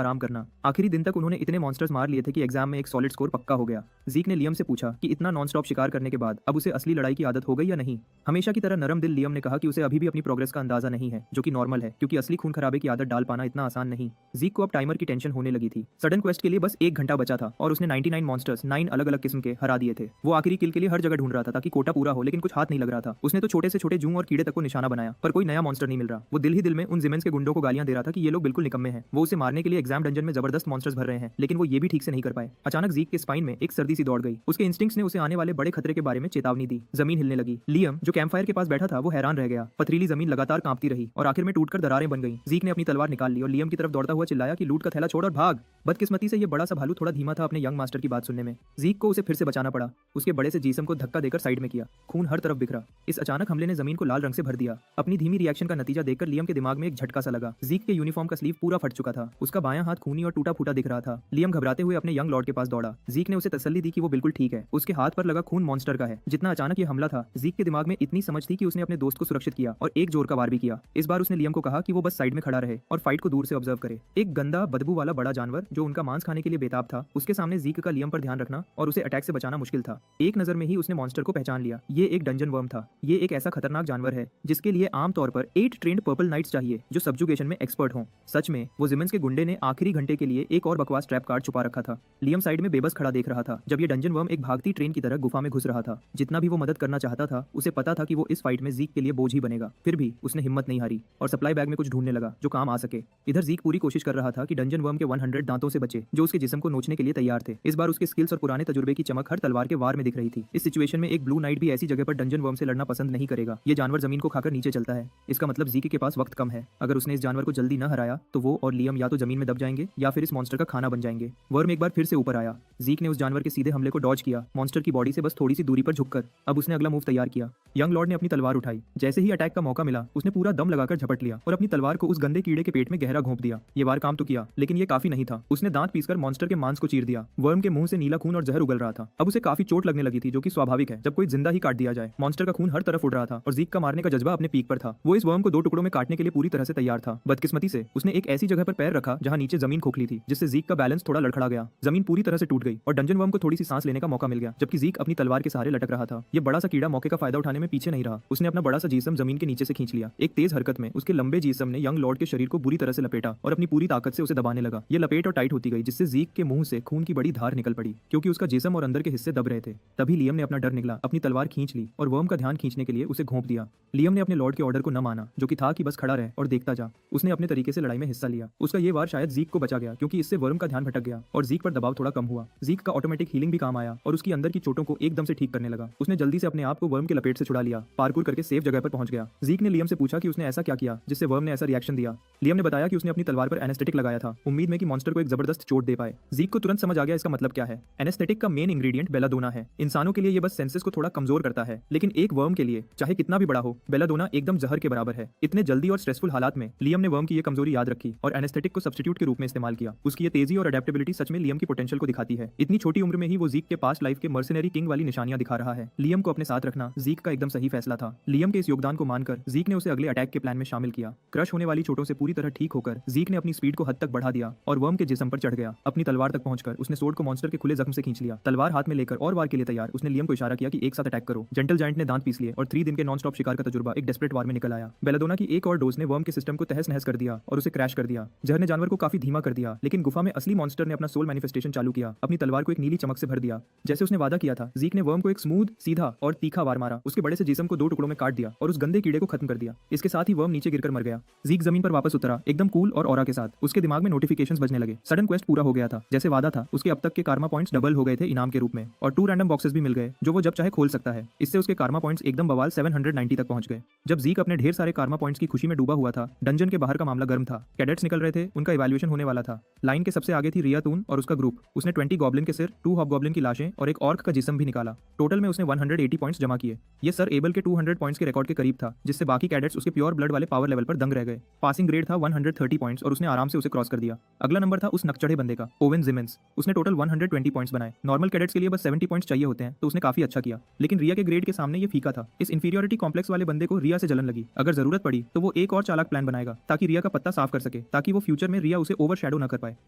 आराम करना। आखिरी दिन तक उन्होंने इतने मॉन्स्टर्स मार लिए थे कि एग्जाम में एक सॉलिड स्कोर पक्का हो गया। ज़ीक ने लियम से पूछा कि इतना नॉनस्टॉप शिकार करने के बाद अब उसे असली लड़ाई की आदत हो गई या नहीं। हमेशा की तरह नरम दिल लियम ने कहा कि उसे अभी भी अपनी प्रोग्रेस का अंदाजा नहीं है, जो कि नॉर्मल है क्योंकि असली खून खराबे की आदत डाल पाना इतना आसान नहीं। ज़ीक को अब टाइमर की टेंशन होने लगी थी। सडन क्वेस्ट के लिए बस 1 घंटा बचा था और उसने 99 मॉन्स्टर्स 9 अलग अलग किस्म के हरा दिए थे। वो आखिरी किल के लिए हर जगह ढूंढ रहा था ताकि कोटा पूरा हो, लेकिन कुछ हाथ नहीं लग रहा था। उसने तो छोटे से छोटे जूं और कीड़े तक को निशाना बनाया पर कोई नया मॉन्स्टर नहीं मिल रहा। वो दिल ही दिल में उन जिमेंस के गुंडों को गालियां दे रहा था कि ये लोग बिल्कुल निकम्मे हैं। वो उसे मारने के लिए एग्जाम डंजन में जबरदस्त मॉन्स्टर्स भर रहे हैं, लेकिन वो ये भी ठीक से नहीं कर पाए। अचानक ज़ीक के स्पाइन में एक सर्दी सी दौड़ गई। उसके इंस्टिंक्ट्स ने उसे आने वाले बड़े खतरे के बारे में चेतावनी दी। जमीन हिलने लगी। लियम जो कैंपफायर के पास बैठा था वो हैरान रह गया। पथरीली जमीन लगातार कांपती रही और आखिर में टूटकर दरारें बन गईं। ज़ीक ने अपनी तलवार निकाल ली और लियम की तरफ दौड़ता हुआ चिल्लाया कि लूट का थैला छोड़ और भाग। बदकिस्मती से ये बड़ा सा भालू थोड़ा धीमा था अपने यंग मास्टर की बात सुनने में। ज़ीक को उसे फिर से बचाना पड़ा। उसके बड़े से जीसम को धक्का देकर साइड में किया। खून हर तरफ बिखरा। इस अचानक हमले ने जमीन को लाल रंग से भर दिया। अपनी धीमी रिएक्शन का नतीजा देखकर लियम के दिमाग में एक झटका सा लगा। ज़ीक के यूनिफॉर्म का स्लीव पूरा फट चुका था। उसका बायां हाथ खूनी और टूटा फूटा दिख रहा था। लियम घबराते हुए अपने यंग लॉर्ड के पास दौड़ा। ज़ीक ने उसे तसल्ली दी कि वो बिल्कुल ठीक है। उसके हाथ पर लगा खून मॉन्स्टर का है। जितना अचानक ये हमला था, ज़ीक के दिमाग में इतनी समझ थी कि उसने अपने दोस्त को सुरक्षित किया और एक जोर का वार भी किया। इस बार उसने लियम को कहा कि वो बस साइड में खड़ा रहे और फाइट को दूर से ऑब्जर्व करे। एक गंदा बदबू वाला बड़ा जानवर जो उनका मांस खाने के लिए बेताब था, उसके सामने ज़ीक का लियम पर ध्यान रखना और उसे अटैक से बचाना मुश्किल था। एक नजर में ही उसने मॉन्स्टर को पहचान लिया। ये एक डंजन वर्म था। ये एक ऐसा खतरनाक जानवर है जिसके लिए आमतौर पर 8 ट्रेंड पर्पल नाइट्स चाहिए जो सब्जुगेशन में एक्सपर्ट हों। सच में वो जिमेंस के गुंडे ने आखिरी घंटे के लिए एक और बकवास ट्रैप कार्ड छुपा रखा था। लियम साइड में बेबस खड़ा देख रहा था जब ये डंजन वर्म एक भागती ट्रेन की तरह गुफा में घुस रहा था। जितना भी वो मदद करना चाहता था, उसे पता था कि वो इस फाइट में ज़ीक के लिए बोझ ही बनेगा। फिर भी उसने हिम्मत नहीं हारी और सप्लाई बैग में कुछ ढूंढने लगा जो काम आ सके। इधर ज़ीक पूरी कोशिश कर रहा था कि डंजन वर्म के 100 दांतों से बचे जो उसके जिस्म को नोचने के लिए तैयार थे। इस बार उसके स्किल्स और पुराने तजुर्बे की चमक हर तलवार के वार में दिख रही थी। इस सिचुएशन में एक ब्लू नाइट भी ऐसी जगह पर डंजन वर्म से लड़ना पसंद नहीं करेगा। ये जानवर जमीन को खाकर नीचे चलता है। इसका मतलब ज़ीक के पास वक्त कम है। अगर उसने इस जानवर को जल्दी न हराया तो वो और लियम या तो जमीन में दब जाएंगे या फिर इस मॉन्स्टर का खाना बन जाएंगे। वर्म एक बार फिर से ऊपर आया। ज़ीक ने उस जानवर के सीधे हमले को डॉज किया, मॉन्स्टर की बॉडी से बस थोड़ी सी दूरी पर झुककर। अब उसने अगला मूव तैयार किया। यंग लॉर्ड ने अपनी तलवार उठाई। जैसे ही अटैक का मौका मिला, उसने पूरा दम लगाकर झपट लिया और अपनी तलवार को उस गंदे कीड़े के पेट में गहरा घोंप दिया। ये वार काम तो किया, लेकिन ये काफी नहीं था। उसने दांत पीसकर मॉन्स्टर के मांस को चीर दिया। वर्म के मुंह से नीला खून और जहर उगल रहा था। अब उसे काफी चोट लगने लगी थी, जो कि स्वाभाविक है जब कोई जिंदा ही काट दिया जाए। मॉन्स्टर का खून हर तरफ उड़ रहा था और ज़ीक का मारने का जज्बा अपने पीक पर था। वो इस वर्म को 2 टुकड़ों में काटने के लिए पूरी तरह से तैयार था। बदकिस्मती से उसने एक ऐसी जगह पर पैर रखा जहां नीचे जमीन खोखली थी, जिससे ज़ीक का बैलेंस थोड़ा लड़खड़ा गया। जमीन पूरी तरह से टूट गई और डंजन वर्म को थोड़ी सी सांस लेने का मौका मिल गया, जबकि ज़ीक अपनी तलवार के सहारे लटक रहा था। ये बड़ा सा कीड़ा मौके का फायदा उठाने में पीछे नहीं रहा। उसने अपना बड़ा सा जीसम जमीन के नीचे से खींच लिया। एक तेज हरकत में उसके लंबे जीसम ने यंग लॉर्ड के शरीर को बुरी तरह से लपेटा और अपनी पूरी ताकत से उसे दबाने लगा। ये लपेट और टाइट होती गई, जिससे ज़ीक के मुंह से खून की बड़ी धार निकल पड़ी क्योंकि उसका जिस्म और अंदर के हिस्से दब रहे थे। तभी लियम ने अपना डर निकला, अपनी तलवार खींच ली और वर्म का ध्यान खींचने के लिए उसे घोंप दिया। लियम ने अपने लॉर्ड के ऑर्डर को न माना, जो कि था कि बस खड़ा रहे और देखता जा। उसने अपने तरीके से लड़ाई में हिस्सा लिया। उसका ये वार शायद ज़ीक को बचा गया क्योंकि इससे वर्म का ध्यान भटक गया और ज़ीक पर दबाव थोड़ा कम हुआ। ज़ीक का ऑटोमेटिक हीलिंग भी काम आया और उसकी अंदर की चोटों को एकदम से ठीक करने लगा। उसने जल्दी से अपने आप को वर्म के लपेट से छुड़ा लिया, पार्कूर करके सेफ जगह पर पहुंच गया। ज़ीक ने लियम से पूछा कि उसने ऐसा क्या किया जिससे वर्म ने ऐसा रिएक्शन दिया। लियम ने बताया कि उसने अपनी तलवार पर एनेस्थेटिक लगाया था, उम्मीद में कि मॉन्स्टर को एक जबरदस्त चोट दे पाए। ज़ीक को तुरंत समझ आ गया इसका मतलब क्या है। एनेस्थेटिक का मेन इंग्रेडिएंट बेलाडोना है। इंसानों के लिए ये बस सेंसेस को थोड़ा कमजोर करता है, लेकिन एक वर्म के लिए चाहे कितना भी बड़ा हो, बेलाडोना एकदम जहर के बराबर है। इतने जल्दी और स्ट्रेसफुल हालात में लियम ने वर्म की ये कमजोरी याद रखी और एनेस्थेटिक को सब्स्टिट्यूट के रूप में इस्तेमाल किया। उसकी ये तेजी और अडेप्टेबिलिटी सच में लियम की पोटेंशियल को दिखाती है। इतनी छोटी उम्र में ही वो ज़ीक के पास्ट लाइफ के मर्सिनरी किंग वाली निशानियां दिखा रहा है। लियम को अपने साथ रखना ज़ीक का एकदम सही फैसला था। लियम के इस योगदान को मानकर ज़ीक ने उसे अगले अटैक के प्लान में शामिल किया। क्रश होने वाली चोटों से पूरी तरह ठीक होकर ज़ीक ने अपनी स्पीड को हद तक बढ़ा दिया और वर्म के जिस्म पर चढ़ गया। अपनी तलवार तक पहुंचकर उसने सोर्ड को मॉन्स्टर के खुले जख्म से खींच लिया। तलवार हाथ में लेकर और वार के लिए तैयार, उसने लियम को इशारा किया कि एक साथ अटैक करो। जेंटल जायंट ने दांत पीस लिए और 3 दिन के नॉन स्टॉप शिकार का तजुर्बा एक डेस्परेट वार में निकल आया। बेलाडोना की एक और डोज ने वर्म के सिस्टम को तहस नहस कर दिया और उसे क्रैश कर दिया। जहर ने जानवर को काफी धीमा कर दिया, लेकिन गुफा में असली मॉन्स्टर ने अपना सोल मैनिफेस्टेशन चालू किया। अपनी तलवार को एक नीली चमक से भर दिया। जैसे उसने वादा किया था, ज़ीक ने वर्म को एक स्मूथ, सीधा और तीखा वार मारा। उसके बड़े से जिस्म को 2 टुकड़ों में काट दिया और उस गंदे कीड़े को खत्म कर दिया। इसके साथ ही वर्म नीचे गिरकर मर गया। ज़ीक जमीन पर वापस उतरा, एकदम कूल और ऑरा के साथ। उसके दिमाग में नोटिफिकेशंस बजने लगे। सडन क्वेस्ट पूरा हो गया था, जैसे वादा था। उसके अब तक के कारमा पॉइंट्स डबल हो गए थे इनाम के रूप में और 2 रैंडम बॉक्सेस भी मिल गए जो वो जब चाहे खोल सकता है। इससे उसके कारमा पॉइंट्स एकदम बवाल 790 तक पहुंच गए। जब ज़ीक अपने ढेर सारे कारमा पॉइंट्स की खुशी में डूबा हुआ था, डंजन के बाहर का मामला गर्म था। कैडेट्स निकल रहे थे, उनका इवैल्यूएशन होने होने वाला था। लाइन के सबसे आगे थी रिया तून और उसका ग्रुप। उसने 20 गॉब्लिन के सिर, 2 हॉबगॉब्लिन की लाशें और एक ऑर्क का जिस्म भी निकाला। टोटल में उसने 180 पॉइंट्स जमा किए। ये सर एबल के 200 पॉइंट्स के रिकॉर्ड के करीब था, जिससे बाकी कैडेट्स उसके प्योर ब्लड वाले पावर लेवल पर दंग रह गए। पासिंग ग्रेड था 130 पॉइंट्स और उसने आराम से उसे क्रॉस कर दिया। अगला नंबर था उस नकचढ़े बंदे का, ओवेन जिमेंस। उसने टोटल 120 पॉइंट्स बनाए। नॉर्मल कैडेट्स के लिए बस 70 पॉइंट्स चाहिए होते हैं, तो उसने काफी अच्छा किया। लेकिन रिया के ग्रेड के सामने ये फीका था। इस इंफीरियोरिटी कॉम्प्लेक्स वाले बंदे को रिया से जलन लगी। अगर जरूरत पड़ी तो वो एक और चालाक प्लान बनाएगा ताकि रिया का पत्ता साफ कर सके, ताकि वो फ्यूचर में रिया उसे ओवरशैडो न कर पाए।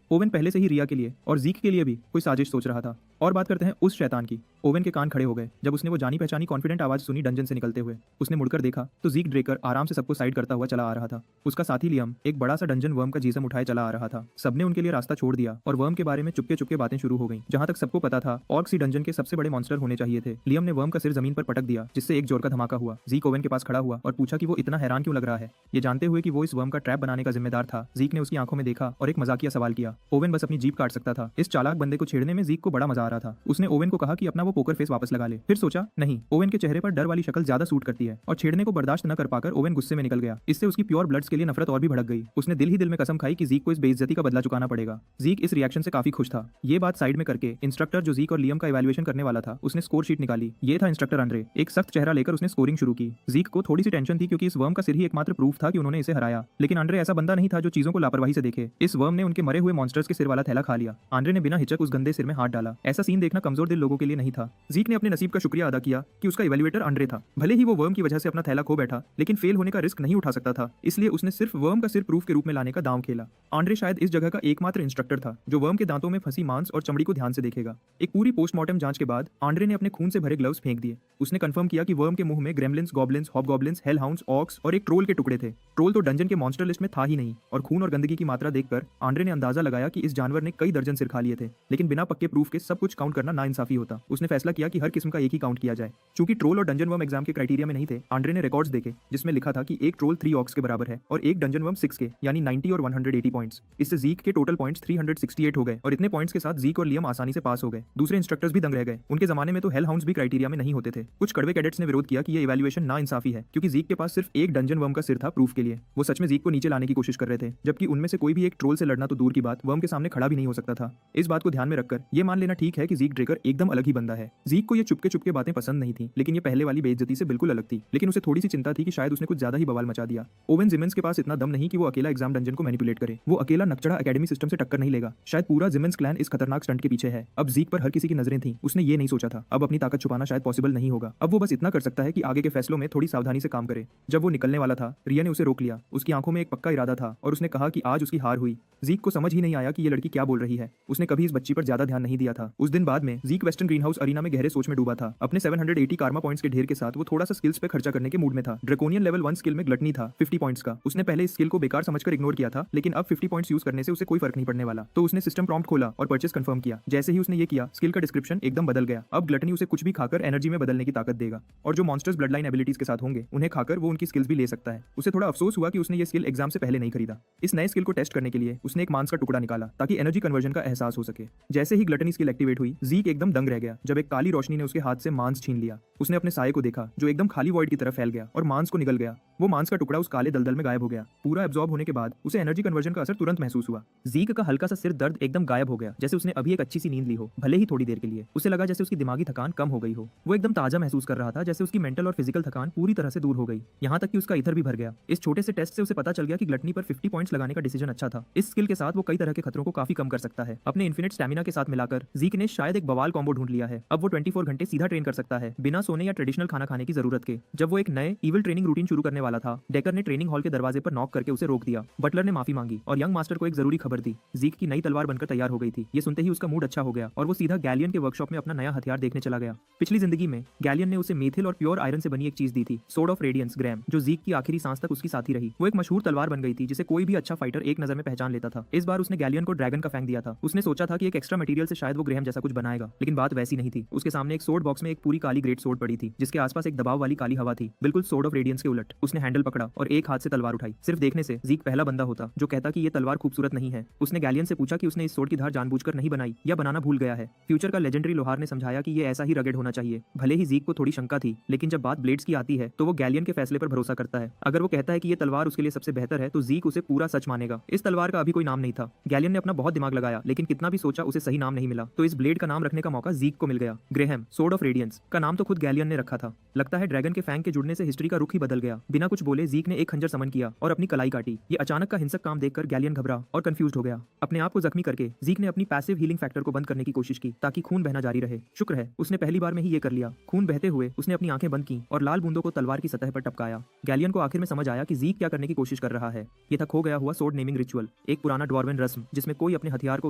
ओवेन पहले से ही रिया के लिए और जीक के लिए भी कोई साजिश सोच रहा था। और बात करते हैं उस शैतान की। ओवेन के कान खड़े हो गए जब उसने वो जानी पहचानी कॉन्फिडेंट आवाज सुनी डंजन से निकलते हुए। उसने मुड़कर देखा तो जीक ड्रेकर आराम से सबको साइड करता हुआ चला आ रहा था। उसका साथी लियम एक बड़ा सा डंजन वर्म का जिस्म उठाए चला आ रहा था। सबने उनके लिए रास्ता छोड़ दिया और वर्म के बारे में चुपके चुपके बातें शुरू हो गई। जहां तक सबको पता था, ऑर्क्स ही डंजन के सबसे बड़े मॉन्स्टर होने चाहिए थे। लियम ने वर्म का सिर जमीन पर पटक दिया, जिससे एक जोर का धमाका हुआ। जीक ओवेन के पास खड़ा हुआ और पूछा कि वो इतना हैरान क्यों लग रहा है। ये जानते हुए कि वो इस वर्म का ट्रैप बनाने का जिम्मेदार था, जीक ने उसकी आंखों में देखा और एक मजाकिया सवाल किया। ओवेन बस अपनी जीभ काट सकता था। इस चालाक बंदे को छेड़ने में जीक को बड़ा मजा आ रहा था। उसने ओवेन को कहा कि अपना वो पोकर फेस वापस लगा ले। फिर सोचा नहीं, ओवेन के चेहरे पर डर वाली शक्ल ज्यादा सूट करती है, और छेड़ने को बर्दाश्त न कर पाकर ओवेन गुस्से में निकल गया। इससे उसकी प्योर ब्लड्स के लिए नफरत और भी भड़क गई। उसने दिल ही दिल में कसम खाई कि जीक को इस बेइज्जती का बदला चुकाना पड़ेगा। जीक इस रिएक्शन से काफी खुश था। ये बात साइड में करके इंस्ट्रक्टर जो जीक और लियम का इवैल्यूएशन करने वाला था, उसने स्कोर शीट निकाली। ये था इंस्ट्रक्टर अंड्रे। एक सख्त चेहरा लेकर उसने स्कोरिंग शुरू की। जीक को थोड़ी सी टेंशन थी क्योंकि इस वर्म का सिर ही एकमात्र प्रूफ था कि उन्होंने इसे हराया। लेकिन अंड्रे ऐसा बंदा नहीं था जो चीजों को लापरवाही से देखे। इस वर्म ने उनके मरे हुए मॉन्स्टर्स के सिर वाला थैला खा लिया। आंड्रे ने बिना हिचक उस गंदे सिर में हाथ डाला। ऐसा सीन देखना कमजोर दिल लोगों के लिए नहीं था। जीक ने अपने नसीब का शुक्रिया अदा किया कि उसका इवैल्यूएटर अंड्रे था। भले ही वो वर्म की वजह से अपना थैला खो बैठा, लेकिन फेल होने का रिस्क नहीं उठा सकता था, इसलिए उसने सिर्फ वर्म का सिर प्रूफ के रूप में लाने का दांव खेला। आंड्रे शायद इस जगह का एकमात्र इंस्ट्रक्टर था जो वर्म के दांतों में फंसी मांस और चमड़ी को ध्यान से देखेगा। एक पूरी पोस्टमार्टम जांच के बाद आंड्रे ने अपने खून से भरे ग्लव्स फेंक दिए। उसने कंफर्म किया कि वर्म के मुंह में ग्रेमलिन्स, गॉब्लिन्स, हॉबगॉब्लिन्स, हेलहाउंड्स, ऑर्क्स और एक ट्रोल के टुकड़े थे। ट्रोल तो डंजन के मॉन्स्टर लिस्ट में था ही नहीं, और खून और गंदगी की मात्रा देखकर आंड्रे ने अंदाजा लगाया कि इस जानवर ने कई दर्जन सिर खा लिए थे। लेकिन बिना पक्के प्रूफ के सब कुछ काउंट करना नाइंसाफी होता। उसने फैसला किया कि हर किस्म का एक ही काउंट किया जाए। चूंकि ट्रोल और डंजन वर्म एग्जाम के क्राइटेरिया में नहीं थे, आंड्रे ने रिकॉर्ड्स देखे जिसमें लिखा था कि एक ट्रोल 3 ऑर्क्स के बराबर है और एक डंजन वर्म 6 के, यानी 90 और 180 पॉइंट्स। इससे जीक के टोटल पॉइंट्स 368 हो गए और इतने पॉइंट्स के साथ जीक और लियम आसानी से पास हो गए। दूसरे इंस्ट्रक्टर्स भी दंग रह गए। उनके जमाने में तो हेल हाउंड्स भी क्राइटेरिया में नहीं होते थे। कुछ कड़वे कैडेट्स ने विरोध किया कि ये इवैल्यूएशन नाइंसाफी है, क्योंकि जीक के पास सिर्फ एक डंजन वर्म का सिर था प्रूफ के लिए। वो सच में जीक को नीचे लाने की कोशिश कर रहे थे, जबकि उनमें से कोई भी एक ट्रोल से लड़ना तो दूर की बात, वर्म के सामने खड़ा भी नहीं हो सकता था। इस बात को ध्यान में रखकर ये मान लेना ठीक है कि जीक ड्रेकर एकदम अलग ही बंदा है। जीक को ये चुपके चुपके बातें पसंद नहीं थी, लेकिन ये पहले वाली बेइज्जती से बिल्कुल अलग थी। लेकिन उसे थोड़ी सी चिंता थी कि शायद उसने कुछ ज्यादा ही बवाल मचा दिया। ओवेन जिमेंस के पास इतना दम नहीं कि वो अकेला एग्जाम डंजन को मैनिपुलेट करे। वो अकेला नकचढ़ा एकेडमी सिस्टम से टक्कर नहीं लेगा। शायद पूरा जिमेंस क्लैन इस खतरनाक स्टंट के पीछे है। अब जीक पर हर किसी की नजरें थी। उसने ये नहीं सोचा था अब अपनी ताकत छुपाना शायद पॉसिबल नहीं होगा। अब वो बस इतना कर सकता है कि आगे के फैसलों में थोड़ी सावधानी से काम करे। जब वो निकलने वाला था, रिया ने उसे रोक लिया। उसकी आंखों में एक पक्का इरादा था और उसने कहा कि आज उसकी हार हुई। जीक को समझ ही नहीं आया कि ये लड़की क्या बोल रही है। उसने कभी इस बच्ची पर ज्यादा ध्यान नहीं दिया था। उस दिन बाद में जीक वेस्टर्न ग्रीन हाउस अरीना में गहरे सोच में डूबा था। अपने 780 कारमा पॉइंट्स के ढेर के साथ वो थोड़ा सा स्किल्स पे खर्चा करने के मूड में था। ड्रैकोनियन लेवल 1 स्किल में ग्लटनी था 50 पॉइंट्स का। उसने पहले इस स्किल को बेकार समझकर इग्नोर किया था, लेकिन अब 50 पॉइंट्स यूज करने से उसे कोई फर्क नहीं पड़ने वाला। तो उसने सिस्टम प्रॉम्प्ट खोला और परचेस कंफर्म किया। जैसे ही उसने ये किया, स्किल का डिस्क्रिप्शन एकदम बदल गया। अब ग्लटनी उसे कुछ भी खाकर एनर्जी में बदलने की ताकत देगा, और जो मॉन्स्टर्स ब्लड लाइन एबिलिटीज के साथ होंगे उन्हें खाकर वो उनकी स्किल्स भी ले सकता है। उसे थोड़ा अफसोस हुआ कि उसने ये स्किल एग्जाम से पहले नहीं खरीदा। इस नए स्किल को टेस्ट करने के लिए उसने एक मांस का टुकड़ा निकाला ताकि एनर्जी कन्वर्जन का एहसास हो सके। जैसे ही ग्लटनी स्किल एक्टिवेट हुई, जीक एकदम दंग रह गया जब एक काली रोशनी ने उसके हाथ से मांस छीन लिया। उसने अपने साये को देखा जो एकदम खाली वॉइड की तरफ फैल गया और मांस को निगल गया। वो मांस का टुकड़ा उस काले दलदल में गायब हो गया। पूरा एब्जॉर्ब होने के बाद उसे एनर्जी कन्वर्जन का असर तुरंत महसूस हुआ। जीक का हल्का सा सिर दर्द एकदम गायब हो गया, जैसे उसने अभी एक अच्छी सी नींद ली हो, भले ही थोड़ी देर के लिए। उसे लगा जैसे उसकी दिमागी थकान कम हो गई हो। वो एकदम ताजा महसूस कर रहा था, जैसे उसकी मेंटल और फिजिकल थकान पूरी तरह से दूर हो गई। यहाँ तक कि उसका इधर भी भर गया। इस छोटे से टेस्ट से उसे पता चल गया कि ग्लटनी पर 50 पॉइंट्स लगाने का डिसीजन अच्छा था। इस स्किल के साथ वो कई तरह के खतरों को काफी कम कर सकता है। अपने इन्फिनिट स्टैमिना के साथ मिलाकर जीक ने शायद एक बवाल कॉम्बो ढूंढ लिया है। अब वो 24 घंटे सीधा ट्रेन कर सकता है, बिना सोने या ट्रेडिशनल खाना खाने की जरूरत के। जब वो एक नए इविल ट्रेनिंग रूटीन शुरू करने वाला था, डेकर ने ट्रेनिंग हॉल के दरवाजे पर नॉक करके उसे रोक दिया। बटलर ने माफी मांगी और यंग मास्टर को एक जरूरी खबर दी। जीक की नई तलवार बनकर तैयार हो गई थी। ये सुनते ही उसका मूड अच्छा हो गया और वो सीधा गैलियन के वर्कशॉप में अपना नया हथियार देखने चला गया। पिछली जिंदगी में गैलियन ने उसे मेथिल और प्योर आयरन से बनी एक चीज दी थी, सोर्ड ऑफ रेडियंस ग्रैम, जो जीक की आखिरी सांस तक उसकी साथी रही। वो एक मशहूर तलवार बन गई थी जिसे कोई भी अच्छा फाइटर एक नजर में पहचान लेता था। इस बार उसने गैलियन को ड्रैगन का फैंग दिया था। उसने सोचा था कि एक एक्स्ट्रा मटेरियल से शायद वो ग्रेहम जैसा कुछ बनाएगा, लेकिन बात वैसी नहीं थी। उसके सामने एक सोर्ड बॉक्स में एक पूरी काली ग्रेट सोर्ड पड़ी थी, जिसके आसपास एक दबाव वाली काली हवा थी, बिल्कुल सोर्ड ऑफ रेडियंस के उलट। उसने उसने हैंडल पकड़ा और एक हाथ से तलवार उठाई। सिर्फ देखने से ज़ीक पहला बंदा होता जो कहता कि ये तलवार खूबसूरत नहीं है। उसने गैलियन से पूछा कि उसने इस सोर्ड की धार जानबूझकर नहीं बनाई या बनाना भूल गया है। फ्यूचर का लेजेंडरी लोहार ने समझाया कि ये ऐसा ही रगेड होना चाहिए। भले ही ज़ीक को थोड़ी शंका थी, लेकिन जब बात ब्लेड्स की आती है तो वो गैलियन के फैसले पर भरोसा करता है। अगर वो कहता है कि ये तलवार उसके लिए सबसे बेहतर है तो ज़ीक उसे पूरा सच मानेगा। इस तलवार का अभी कोई नाम नहीं था। गैलियन ने अपना बहुत दिमाग लगाया, लेकिन कितना भी सोचा उसे सही नाम नहीं मिला। तो इस ब्लेड का नाम रखने का मौका ज़ीक को मिल गया। ग्रेहम, सोर्ड ऑफ रेडियंस का नाम तो खुद गैलियन ने रखा था। लगता है ड्रैगन के फैंग के जुड़ने से हिस्ट्री का रुख ही बदल गया। बिना कुछ बोले ज़ीक ने एक खंजर समन किया और अपनी कलाई काटी। ये अचानक का हिंसक काम देखकर गैलियन घबरा और कंफ्यूज हो गया। अपने आप को जख्मी करके ज़ीक ने अपनी पैसिव हीलिंग फैक्टर को बंद करने की कोशिश की ताकि खून बहना जारी रहे। शुक्र है उसने पहली बार में ही ये कर लिया। खून बहते हुए उसने अपनी आंखें बंद की और लाल बूंदों को तलवार की सतह पर टपकाया। गैलियन को आखिर में समझ आया कि ज़ीक क्या करने की कोशिश कर रहा है। ये था खो गया हुआ सोर्ड नेमिंग रिचुअल, एक पुराना ड्वार्वन रस्म जिसमें कोई अपने हथियार को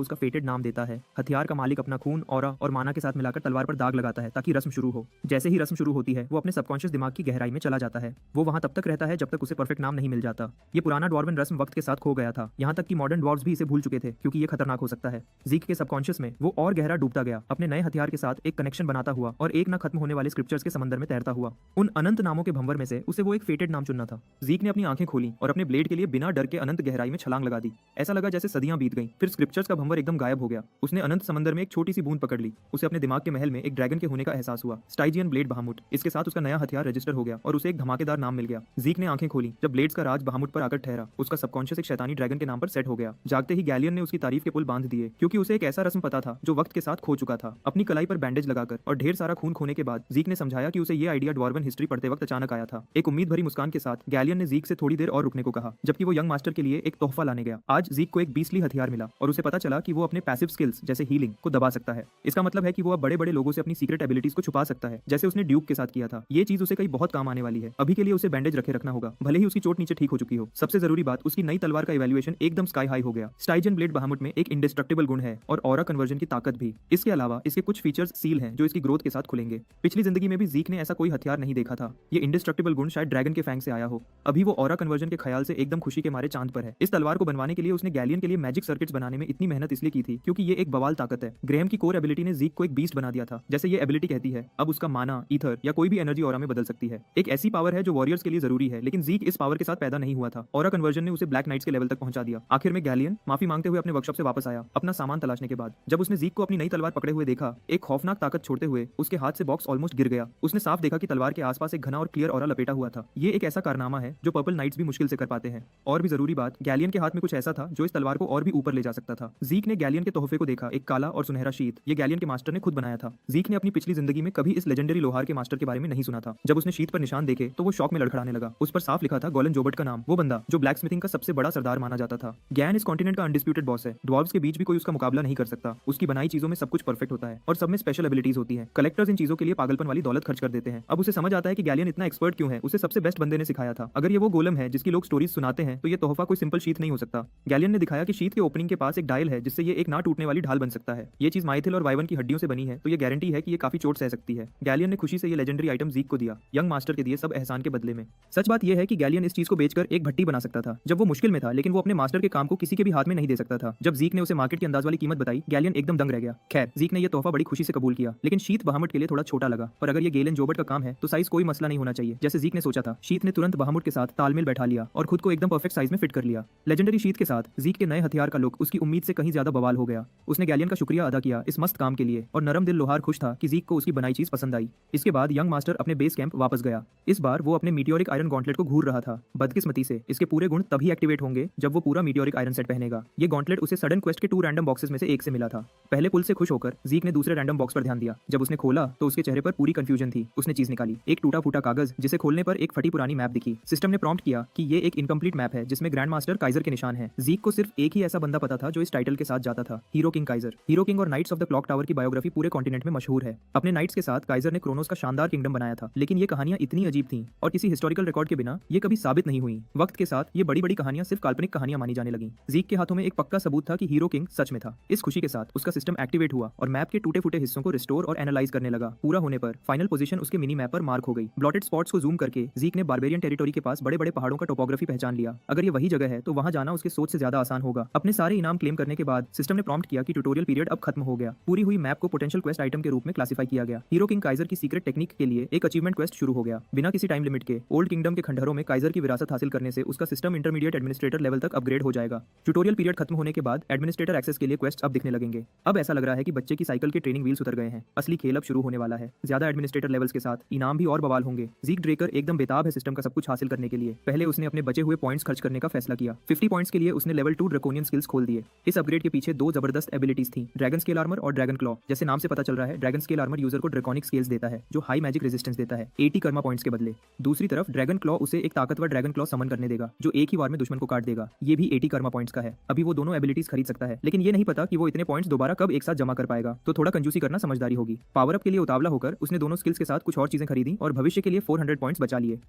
उसका फेटेड नाम देता है। हथियार का मालिक अपना खून, ऑरा और माना के साथ मिलाकर तलवार पर दाग लगाता है ताकि रस्म शुरू हो। जैसे ही रस्म शुरू होती है वो अपने सबकॉन्शियस दिमाग की गहराई में चला जाता है। वो वहां तब तक रहता है जब तक उसे परफेक्ट नाम नहीं मिल जाता। ये पुराना ड्वार्वन रस्म वक्त के साथ खो गया था, यहाँ तक कि मॉडर्न ड्वार्व्स भी इसे भूल चुके थे क्योंकि ये खतरनाक हो सकता है। ज़ीक के सबकॉन्शियस में वो और गहरा डूबता गया, अपने नए हथियार के साथ एक कनेक्शन बनाता हुआ और एक ना खत्म होने वाले स्क्रिप्चर्स के समंदर में तैरता हुआ। उन अनंत नामों के भंवर में से उसे वो एक फेटेड नाम चुनना था। ज़ीक ने अपनी आंखें खोली और अपने ब्लेड के लिए बिना डर के अनंत गहराई में छलांग लगा दी। ऐसा लगा जैसे सदियां बीत गईं। फिर स्क्रिप्चर्स का भंवर एकदम गायब हो गया। उसने अनंत समंदर में एक छोटी सी बूंद पकड़ ली। उसे अपने दिमाग के महल में एक ड्रैगन के होने का एहसास हुआ, स्टाइजियन ब्लेड बहामुट। इसके साथ उसका नया हथियार रजिस्टर हो गया और उसे एक धमाकेदार नाम मिल गया। ज़ीक ने आंखें खोली जब ब्लेड्स का राज बहामुट पर आकर ठहरा। उसका सबकॉन्शियस एक शैतानी ड्रैगन के नाम पर सेट हो गया। जागते ही गैलियन ने उसकी तारीफ के पुल बांध दिए क्योंकि उसे एक ऐसा रस्म पता था जो वक्त के साथ खो चुका था। अपनी कलाई पर बैंडेज लगाकर और ढेर सारा खून खोने के बाद ज़ीक ने समझाया कि उसे ये आइडिया ड्वार्वन हिस्ट्री पढ़ते वक्त अचानक आया था। एक उम्मीद भरी मुस्कान के साथ गैलियन ने ज़ीक से थोड़ी देर और रुकने को कहा, जबकि वो यंग मास्टर के लिए एक तोहफा लाने गया। आज ज़ीक को एक बीसली हथियार मिला और उसे पता चला कि वो अपने पैसिव स्किल्स जैसे हीलिंग को दबा सकता है। इसका मतलब है कि वो अब बड़े बड़े लोगों से अपनी सीक्रेट एबिलिटीज को छुपा सकता है, जैसे उसने ड्यूक के साथ किया था। ये चीज उसे कहीं बहुत काम आने वाली है। अभी के लिए उसे बैंडेज रखे रखना होगा, भले ही उसकी चोट नीचे ठीक हो चुकी हो। सबसे जरूरी बात, उसकी नई तलवार का इवैल्यूएशन एकदम स्काई हाई हो गया। स्टाइजियन ब्लेड बहामुट में एक इंडेस्ट्रक्टिबल गुण है और ऑरा कन्वर्जन की ताकत भी। इसके अलावा इसके कुछ फीचर्स सील हैं जो इसकी ग्रोथ के साथ खुलेंगे। पिछली जिंदगी में भी ज़ीक ने ऐसा कोई हथियार नहीं देखा था। ये इंडेस्ट्रक्टिबल गुण शायद ड्रैगन के फैंग से आया हो। अभी वो ऑरा कन्वर्जन के ख्याल से एकदम खुशी के मारे चांद पर है। इस तलवार को बनवाने के लिए उसने गैलियन के लिए मैजिक सर्किट्स बनाने में इतनी मेहनत इसलिए की थी क्योंकि ये एक बवाल ताकत है। ग्रेहम की कोर एबिलिटी ने ज़ीक को एक बीस्ट बना दिया था। जैसे ये एबिलिटी कहती है अब उसका माना, ईथर या कोई भी एनर्जी ऑरा में बदल सकती है। एक ऐसी पावर है जो वॉरियर्स के लिए जरूरी है, लेकिन ज़ीक इस पावर के साथ पैदा नहीं हुआ था। ऑरा कन्वर्जन ने उसे ब्लैक नाइट्स के लेवल तक पहुंचा दिया। आखिर में गैलियन माफी मांगते हुए अपने वर्कशॉप से वापस आया, अपना सामान तलाशने के बाद। जब उसने ज़ीक को अपनी नई तलवार पकड़े हुए देखा, एक खौफनाक ताकत छोड़ते हुए उसके हाथ से बॉक्स ऑलमोस्ट गिर गया। उसने साफ देखा कि तलवार के आसपास एक घना और क्लियर ऑरा लपेटा हुआ था। ये एक ऐसा कारनामा है जो पर्पल नाइट्स भी मुश्किल से कर पाते हैं। और भी जरूरी बात, गैलियन के हाथ में कुछ ऐसा था जो इस तलवार को और भी ऊपर ले जा सकता था। ज़ीक ने गैलियन के तोहफे को देखा, एक काला और सुनहरा शीट। ये गैलियन के मास्टर ने खुद बनाया था। ज़ीक ने अपनी पिछली जिंदगी में कभी इस लेजेंडरी लोहार के मास्टर के बारे में नहीं सुना था। जब उसने शीट पर निशान देखे तो वो शौक में लड़खड़ाने लगा। उस पर साफ लिखा था गोलन जोबर्ट का नाम, वो बंदा जो ब्लैक स्मिथिंग का सबसे बड़ा सरदार माना जाता था। गैन इस कॉन्टिनेंट का अनडिस्प्यूटेड बॉस है। ड्वार्व्स के बीच भी कोई उसका मुकाबला नहीं कर सकता। उसकी बनाई चीजों में सब कुछ परफेक्ट होता है और सब में स्पेशल एबिलिटीज होती है। कलेक्टर्स इन चीजों के लिए पागलपन वाली दौलत खर्च कर देते हैं। अब उसे समझ आता है कि गैलियन इतना एक्सपर्ट क्यों है। उसे सबसे बेस्ट बंदे ने सिखाया था। अगर ये वो गोलम है जिसकी लोग स्टोरीज सुनाते हैं तो ये तोहफा कोई सिंपल शीट नहीं हो सकता। गैलियन ने दिखाया कि शीट के ओपनिंग के पास एक डायल है जिससे ये एक ना टूटने वाली ढाल बन सकता है। ये चीज माइथिल और वाइवन की हड्डियों से बनी है तो ये गारंटी है कि ये काफी चोट सह सकती है। गैलियन ने खुशी से ये लेजेंडरी आइटम ज़ीक को दिया, यंग मास्टर के दिए सब एहसान के बदले में। सच बात यह है कि गैलियन इस चीज को बेचकर एक भट्टी बना सकता था जब वो मुश्किल में था, लेकिन वो अपने मास्टर के काम को किसी के भी हाथ में नहीं दे सकता था। जब ज़ीक ने उसे मार्केट की अंदाज वाली कीमत बताई, गैलियन एकदम दंग रह गया। खैर, ज़ीक ने यह तोहफा बड़ी खुशी से कबूल किया, लेकिन शीत बहामुट के लिए थोड़ा छोटा लगा। पर अगर ये गेलन जोबर्ट का काम है तो साइज कोई मसला नहीं होना चाहिए, जैसे ज़ीक ने सोचा था। शीत ने तुरंत बहामुट के साथ तालमेल बैठा लिया और खुद को एकदम परफेक्ट साइज में फिट कर लिया। लेजेंडरी शीत के साथ ज़ीक के नए हथियार का लुक उसकी उम्मीद से कहीं ज्यादा बवाल हो गया। उसने गैलियन का शुक्रिया अदा किया इस मस्त काम के लिए और नरम दिल लोहार खुश था कि ज़ीक को उसकी बनाई चीज पसंद आई। इसके बाद यंग मास्टर अपने बेस कैंप वापस गया। इस बार वो अपने मीटियोरिक आयरन गॉन्टलेट को घूर रहा था। बदकिस्मती से इसके पूरे गुण तभी एक्टिवेट होंगे जब वो पूरा मीटियोरिक आयरन सेट पहनेगा। ये गॉन्टलेट उसे सडन क्वेस्ट के 2 रैंडम बॉक्सेस में से एक से मिला था। पहले पुल से खुश होकर ज़ीक ने दूसरे रैंडम बॉक्स पर ध्यान दिया। जब उसने खोला तो उसके चेहरे पर पूरी कंफ्यूजन थी। उसने चीज निकाली, एक टूटा फूटा कागज जिसे खोलने पर एक फटी पुरानी मैप दिखी। सिस्टम ने प्रॉम्प्ट किया कि ये एक इनकम्प्लीट मैप है जिसमें ग्रैंड मास्टर काइजर के निशान है। ज़ीक को सिर्फ एक ही ऐसा बंदा पता था जो इस टाइटल के साथ जाता था, hero king Kaiser. Hero king और knights of the clock tower की बायोग्राफी पूरे कॉन्टिनेंट में मशहूर है। अपने नाइट्स के साथ काइजर ने क्रोनोस का शानदार किंगडम बनाया था, लेकिन ये कहानियां इतनी अजीब थीं और किसी हिस्टोरिकल रिकॉर्ड के बिना ये कभी साबित नहीं हुई। वक्त के साथ ये बड़ी बड़ी कहानियां सिर्फ काल्पनिक कहानियां मानी जाने लगी। ज़ीक के हाथों में एक पक्का सबूत था कि हीरो किंग सच में था। इस खुशी के साथ उसका सिस्टम एक्टिवेट हुआ और मैप के टूटे फूटे हिस्सों को रिस्टोर और एनालाइज करने लगा। पूरा होने पर फाइनल पोजीशन उसके मिनी मैप पर मार्क हो गई। ब्लॉटेड स्पॉट्स को जूम करके ज़ीक ने बारबेरियन टेरिटोरी के पास बड़े बड़े पहाड़ों का टोपोग्राफी पहचान लिया। अगर ये वही जगह है तो वहां जाना उसके सोच से ज्यादा आसान होगा। अपने सारे इनाम क्लेम करने के बाद सिस्टम ने प्रॉम्प्ट किया कि ट्यूटोरियल पीरियड अब खत्म हो गया। पूरी हुई मैप को पोटेंशियल क्वेस्ट आइटम के रूप में क्लासिफाई किया गया। हीरो किंग काइजर की सीक्रेट टेक्निक के लिए एक अचीवमेंट क्वेस्ट शुरू हो गया। बिना किसी टाइम लिमिट के ओल्ड किंगडम के खंडहरों में काइजर की विरासत हासिल करने से उसका सिस्टम इंटरमीडिएट एडमिनिस्ट्रेटर लेवल तक अपग्रेड हो जाएगा। ट्यूटोरियल पीरियड खत्म होने के बाद एडमिनिस्ट्रेटर एक्सेस के लिए क्वेस्ट अब दिखने लगेंगे। अब ऐसा लग रहा है कि बच्चे की साइकिल के ट्रेनिंग व्हील्स उतर गए हैं। असली खेल अब शुरू होने वाला है। ज्यादा एडमिनिस्ट्रेटर लेवल्स के साथ इनाम भी और बवाल होंगे। ज़ीक ड्रेकर एकदम बेताब है सिस्टम का सब कुछ हासिल करने के लिए। पहले उसने अपने बचे हुए पॉइंट्स खर्च करने का फैसला किया। 50 पॉइंट्स के लिए उसने लेवल 2 ड्रैकोनियन स्किल्स खोल दिए। इस अपग्रेड के पीछे दो जबरदस्त एबिलिटीज थी, ड्रैगन स्केल आर्मर और ड्रैगन क्लॉ। जैसे नाम से पता चल रहा है, ड्रैगन स्केल आर्मर यूजर को ड्रैकोनिक स्केल्स देता है जो हाई मैजिक रेजिस्टेंस देता है 80 कर्मा पॉइंट्स के बदले। दूसरी तरफ ड्रैगन क्लॉ उसे एक ताकतवर ड्रैगन क्लॉ समन करने देगा जो एक ही बार में दुश्मन को काट देगा। ये भी 80 कर्मा पॉइंट्स का है। अभी वो दोनों एबिलिटीज खरीद सकता है, लेकिन ये नहीं पता कि वो इतने पॉइंट्स दोबारा कब एक साथ जमा कर पाएगा। तो थोड़ा कंजूसी करना समझदारी होगी। पावर अप के लिए उतावला होकर उसने दोनों स्किल्स के साथ कुछ और चीजें खरीदी और भविष्य के लिए 400 पॉइंट्स बचा लिए।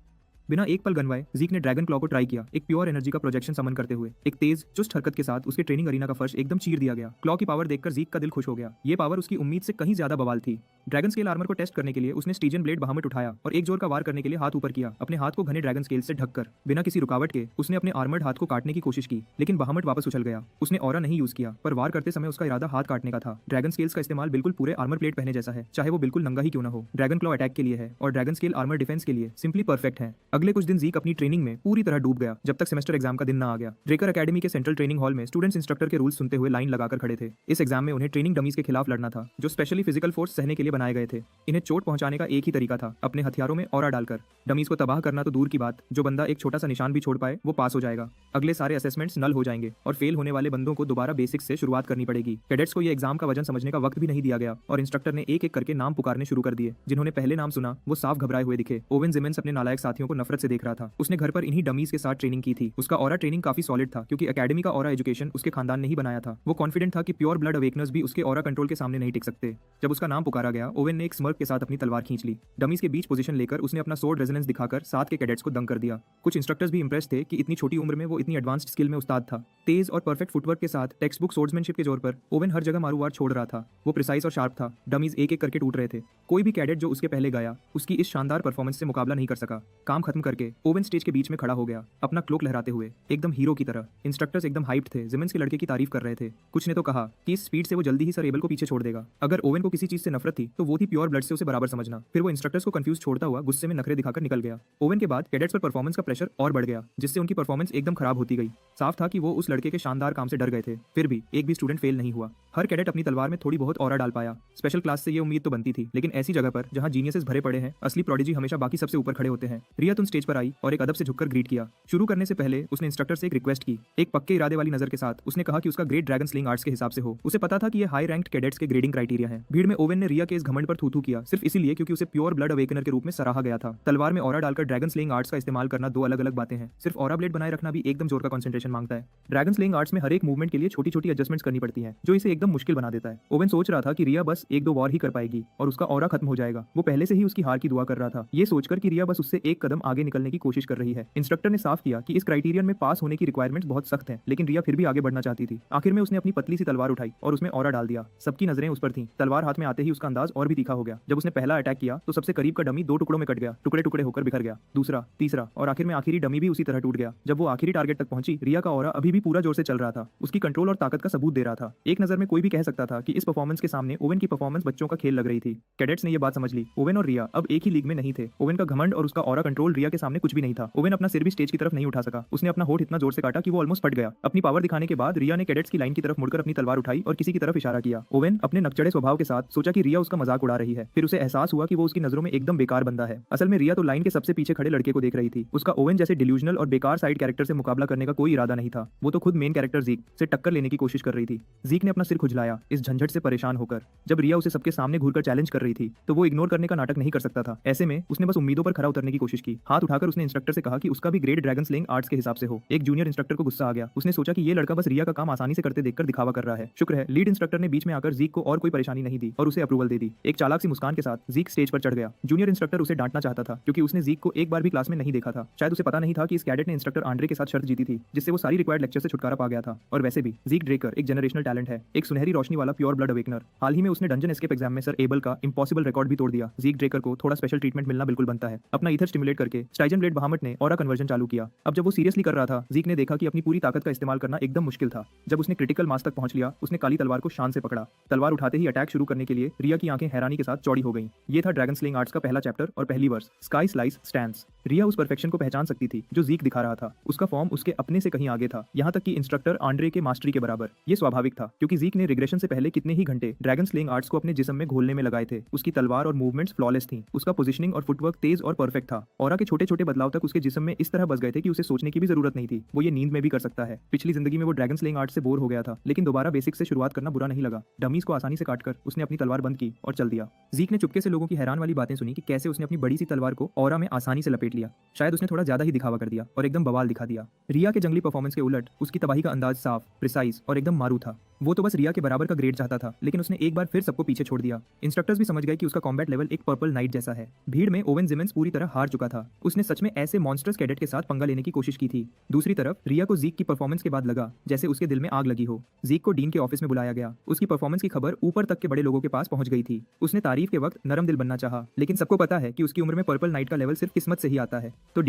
बिना एक पल गनवाए ज़ीक ने ड्रैगन क्लॉ को ट्राई किया, एक प्योर एनर्जी का प्रोजेक्शन समन करते हुए। एक तेज चुस्त हरकत के साथ उसके ट्रेनिंग अरीना का फर्श एकदम चीर दिया गया। क्लॉ की पावर देखकर ज़ीक का दिल खुश हो गया। ये पावर उसकी उम्मीद से कहीं ज्यादा बवाल थी। ड्रैगन स्केल आर्मर को टेस्ट करने के लिए उसने स्टीजन ब्लेड बाहमट उठाया और एक जोर का वार करने के लिए हाथ ऊपर किया, अपने हाथ को घने ड्रैगन स्केल से ढककर। बिना किसी रुकावट के उसने अपने आर्मर्ड हाथ को काटने की कोशिश की, लेकिन बाहमट वापस उछल गया। उसने ऑरा नहीं यूज किया, पर वार करते समय उसका इरादा हाथ काटने का था। ड्रैगन स्केल्स का इस्तेमाल बिल्कुल पूरे आर्मर प्लेट पहने जैसा है, चाहे वो बिल्कुल नंगा ही क्यों ना हो। ड्रैगन क्लॉ अटैक के लिए है और ड्रैगन स्केल आर्मर डिफेंस के लिए सिंपली परफेक्ट है। अगले कुछ दिन ज़ीक अपनी ट्रेनिंग में पूरी तरह डूब गया जब तक सेमेस्टर एग्जाम का दिन ना आ गया। ड्रेकर एकेडमी के सेंट्रल ट्रेनिंग हॉल में स्टूडेंट्स इंस्ट्रक्टर के रूल्स सुनते हुए लाइन लगाकर खड़े थे। इस एग्जाम में उन्हें ट्रेनिंग डमीज के खिलाफ लड़ना था जो स्पेशली फिजिकल फोर्स सहने के लिए बनाए गए थे। इन्हें चोट पहुंचाने का एक ही तरीका था, अपने हथियारों में ऑरा डालकर। डमीज को तबाह करना तो दूर की बात, जो बंदा एक छोटा सा निशान भी छोड़ पाए वो पास हो जाएगा। अगले सारे असेसमेंट्स नल हो जाएंगे और फेल होने वाले बंदों को दोबारा बेसिक्स से शुरुआत करनी पड़ेगी। कैडेट्स को ये एग्जाम का वजन समझने का वक्त भी नहीं दिया गया और इंस्ट्रक्टर ने एक एक करके नाम पुकारने शुरू कर दिए। जिन्होंने पहले नाम सुना वो साफ घबराए हुए दिखे। ओवेन जिमेंस अपने नालायक साथियों को नफरत से देख रहा था। उसने घर पर इन्हीं डमीज के साथ ट्रेनिंग की थी। उसका ऑरा ट्रेनिंग काफी सॉलिड था क्योंकि एकेडमी का ऑरा एजुकेशन उसके खानदान ने ही बनाया था। वो कॉन्फिडेंट था कि प्योर ब्लड अवेकनर्स भी उसके ऑरा कंट्रोल के सामने नहीं टिक सकते। जब उसका नाम पुकारा गया, ओवेन ने एक स्मर्क के साथ अपनी तलवार खींच ली। डमीज के बीच पोजीशन लेकर उसने अपना सोर्ड रेजोनेंस दिखाकर साथ के कैडेट्स को दंग कर दिया। कुछ इंस्ट्रक्टर्स भी इंप्रेस थे कि इतनी छोटी उम्र में वो इतनी एडवांस्ड स्किल में उस्ताद था। तेज और परफेक्ट फुटवर्क के साथ टेक्स्ट बुक सोर्ड्समैनशिप के जोर पर ओवेन हर जगह मारूवार छोड़ रहा था। वो प्रिसाइज और शार्प था। डमीज एक एक करके टूट रहे थे। कोई भी कैडेट जो उसके पहले गया उसकी इस शानदार परफॉर्मेंस से मुकाबला नहीं कर सका। काम खत्म करके ओवेन स्टेज के बीच में खड़ा हो गया, अपना क्लोक लहराते हुए एकदम हीरो की तरह। इंस्ट्रक्टर्स एकदम हाइप्ड थे। जिमेंस के लड़के की तारीफ कर रहे थे। कुछ ने तो कहा कि इस स्पीड से वो जल्दी ही सर एबल को पीछे छोड़ देगा। अगर ओवेन को किसी चीज से नफरत थी तो वो थी प्योर ब्लड से उसे बराबर समझना। फिर वो इंस्ट्रक्टर्स को कंफ्यूज छोड़ता हुआ गुस्से में नखरे दिखाकर निकल गया। ओवेन के बाद कैडेट्स पर परफॉर्मेंस का प्रेशर और बढ़ गया, जिससे उनकी परफॉर्मेंस एकदम खराब होती गई। साफ था कि वो उस लड़के के शानदार काम से डर गए थे। फिर भी एक भी स्टूडेंट फेल नहीं हुआ। हर कैडेट अपनी तलवार में थोड़ी बहुत ऑरा डाल पाया। स्पेशल क्लास से ये उम्मीद तो बनती थी, लेकिन ऐसी जगह पर जहां जीनियसेस भरे पड़े हैं, असली प्रोडिजी हमेशा बाकी सबसे ऊपर खड़े होते हैं। रिया तुम स्टेज पर आई और एक अदब से झुककर ग्रीट किया। शुरू करने से पहले उसने इंस्ट्रक्टर से एक रिक्वेस्ट की। एक पक्के इरादे वाली नजर के साथ उसने कहा कि उसका ग्रेड ड्रैगन स्लिंग आर्ट्स के हिसाब से हो। उसे पता था कि ये हाई रैंक्ड कैडेट्स के ग्रेडिंग क्राइटेरिया है। भीड़ में ओवेन ने रिया के इस घमंड पर थू-थू किया, सिर्फ इसीलिए क्योंकि उसे प्योर ब्लड अवेकनर के रूप में सराहा गया था। तलवार में ऑरा डालकर ड्रैगन स्लिंग आर्ट्स का इस्तेमाल करना दो अलग अलग बातें हैं। सिर्फ ऑरा ब्लेड बनाए रखना भी एकदम जोर का कंसंट्रेशन मांगता है। ड्रैगन स्लिंग आर्ट्स में हर एक मूवमेंट के लिए छोटी छोटी एडजस्टमेंट्स करनी पड़ती हैं, जो इसे एकदम मुश्किल बना देता है। ओवेन सोच रहा था कि रिया बस एक दो वॉर ही कर पाएगी और उसका ऑरा खत्म हो जाएगा। वो पहले से ही उसकी हार की दुआ कर रहा था, ये सोचकर कि रिया बस उससे एक कदम आगे निकलने की कोशिश कर रही है। इंस्ट्रक्टर ने साफ किया कि इस क्राइटेरियन में पास होने की रिक्वायरमेंट्स बहुत सख्त हैं, लेकिन रिया फिर भी आगे बढ़ना चाहती थी। आखिर में उसने अपनी पतली सी तलवार उठाई और उसमें ऑरा डाल दिया। सबकी नजरें उस पर थीं। तलवार हाथ में आते ही उसका अंदाज और भी तीखा हो गया। जब उसने पहला अटैक किया तो सबसे करीब का डमी दो टुकड़ों में कट गया, टुकड़े टुकड़े होकर बिखर गया। दूसरा, तीसरा और आखिर में आखिरी डमी भी उसी तरह टूट गया। जब वो आखिरी टारगेट तक पहुंची, रिया का ऑरा अभी भी पूरा जोर से चल रहा था। उसकी कंट्रोल और ताकत का सबूत दे रहा था। एक नजर में कोई भी कह सकता था कि इस परफॉर्मेंस के सामने ओवेन की परफॉर्मेंस बच्चों का खेल लग रही थी। कैडेट्स ने यह बात समझ ली। ओवेन और रिया अब एक ही लीग में नहीं थे। ओवेन का घमंड और उसका ऑरा कंट्रोल रिया के सामने कुछ भी नहीं था। ओवेन अपना सिर भी स्टेज की तरफ नहीं उठा सका। उसने अपना होठ इतना जोर से काटा कि वो ऑलमोस्ट फट गया। अपनी पावर दिखाने के बाद रिया ने कैडेट्स की लाइन की तरफ मुड़कर अपनी तलवार उठाई और किसी की तरफ इशारा किया। ओवेन अपने नकचड़े स्वभाव के साथ सोचा कि रिया उसका मजाक उड़ा रही है। फिर उसे एहसास हुआ कि वो उसकी नजरों में एकदम बेकार बंदा है। असल में रिया तो लाइन के सबसे पीछे खड़े लड़के को देख रही थी। उसका ओवेन जैसे डिल्यूजनल और बेकार साइड कैरेक्टर से मुकाबला करने का कोई इरादा नहीं था। वो तो खुद मेन कैरेक्टर ज़ीक से टक्कर लेने की कोशिश कर रही थी। ज़ीक ने अपना सिर खुजलाया, इस झंझट से परेशान होकर। जब रिया उसे सबके सामने घूरकर चैलेंज कर रही थी तो वो इग्नोर करने का नाटक नहीं कर सकता था। ऐसे में उसने बस उम्मीदों पर खरा उतरने की कोशिश की। हाथ उठाकर उसने इंस्ट्रक्टर से कहा कि उसका भी ग्रेड ड्रैगन स्लिंग आर्ट्स के हिसाब से हो। एक जूनियर इंस्ट्रक्टर को गुस्सा आ गया। उसने सोचा कि ये लड़का बस रिया का काम आसानी से करते देखकर दिखावा कर रहा है। शुक्र है लीड इंस्ट्रक्टर ने बीच में आकर ज़ीक को और कोई परेशानी नहीं दी और उसे अप्रूवल दे दी। एक चालाक सी मुस्कान के साथ ज़ीक स्टेज पर चढ़ गया। जूनियर इंस्ट्रक्टर उसे डांटना चाहता था क्योंकि उसने ज़ीक को एक बार भी क्लास में नहीं देखा था। शायद उसे पता नहीं था कि इस कैडेट ने इंस्ट्रक्टर आंड्रे के साथ शर्त जीती थी, जिससे वो वो सारी रिक्वायर्ड लेक्चर से छुटकारा पा गया था। और वैसे भी ज़ीक ड्रेकर एक जनरेशनल टैलेंट है, एक सुनहरी रोशनी वाला प्योर ब्लड अवेकनर। हाल ही में उसने डंजन एस्केप एग्जाम में सर एबल का इम्पॉसिबल रिकॉर्ड भी तोड़ दिया। ज़ीक ड्रेकर को थोड़ा स्पेशल ट्रीटमेंट मिलना बिल्कुल बनता है। अपना ईथर स्टिमुलेट करके स्टाइजन ब्लेड बहामट ने ऑरा कन्वर्जन चालू किया। अब जब वो सीरियसली कर रहा था, ज़ीक ने देखा कि अपनी पूरी ताकत का इस्तेमाल करना एकदम मुश्किल था। जब उसने क्रिटिकल मास तक पहुंच लिया, उसने काली तलवार को शान से पकड़ा। तलवार उठाते ही अटैक शुरू करने के लिए रिया की आंखें हैरानी के साथ चौड़ी हो गईं। ये था ड्रैगन स्लेइंग आर्ट्स का पहला चैप्टर और पहली वर्स, स्काई स्लाइस स्टैंड्स। रिया उस परफेक्शन को पहचान सकती थी जो ज़ीक दिखा रहा था। उसका फॉर्म उसके अपने से कहीं आगे था, यहाँ तक कि इंस्ट्रक्टर आंड्रे के मास्टरी के बराबर। ये स्वाभाविक था क्योंकि ज़ीक ने रिग्रेशन से पहले कितने ही घंटे ड्रैगन स्लेइंग आर्ट्स को अपने जिस्म में घोलने में लगाए थे। उसकी तलवार और मूवमेंट्स फ्लॉलेस थी, उसका पोजीशनिंग और फुटवर्क तेज और परफेक्ट था। ऑरा के छोटे छोटे बदलाव तक उसके जिस्म में इस तरह बस गए थे कि उसे सोचने की भी जरूरत नहीं थी, वो ये नींद में भी कर सकता है। पिछली जिंदगी में वो ड्रैगन स्लेइंग आर्ट से बोर हो गया था, लेकिन दोबारा बेसिक से शुरुआत करना बुरा नहीं लगा। डमीज को आसानी से काटकर उसने अपनी तलवार बंद की और चल दिया। ज़ीक ने चुपके से लोगों की हैरान वाली बातें सुनी कि कैसे उसने अपनी बड़ी सी तलवार को ऑरा में आसानी से लपेट लिया। शायद उसने थोड़ा ज्यादा ही दिखावा कर दिया और एकदम बवाल दिखा दिया। रिया के जंगली परफॉर्मेंस के उलट उसकी तबाही का अंदाज साफ, प्रिसाइज और एकदम मारू था। वो तो बस रिया के बराबर का ग्रेड चाहता था, लेकिन उसने एक बार फिर सबको पीछे छोड़ दिया। इंस्ट्रक्टर्स भी समझ गए कि उसका कॉम्बैट लेवल एक पर्पल नाइट जैसा है। भीड़ में ओवेन जिमेंस पूरी तरह हार चुका था। उसने सच में ऐसे मॉन्स्टर्स कैडेट के साथ पंगा लेने की कोशिश की थी। दूसरी तरफ रिया को ज़ीक की परफॉर्मेंस के बाद लगा जैसे उसके दिल में आग लगी हो। ज़ीक को डीन के ऑफिस में बुलाया गया। उसकी परफॉर्मेंस की खबर ऊपर तक के बड़े लोगों के पास पहुंच गई थी। उसने तारीफ के वक्त नरम दिल बनना चाहा, लेकिन सबको पता है कि उसकी उम्र में पर्पल नाइट का लेवल सिर्फ किस्मत से ही आता है। तो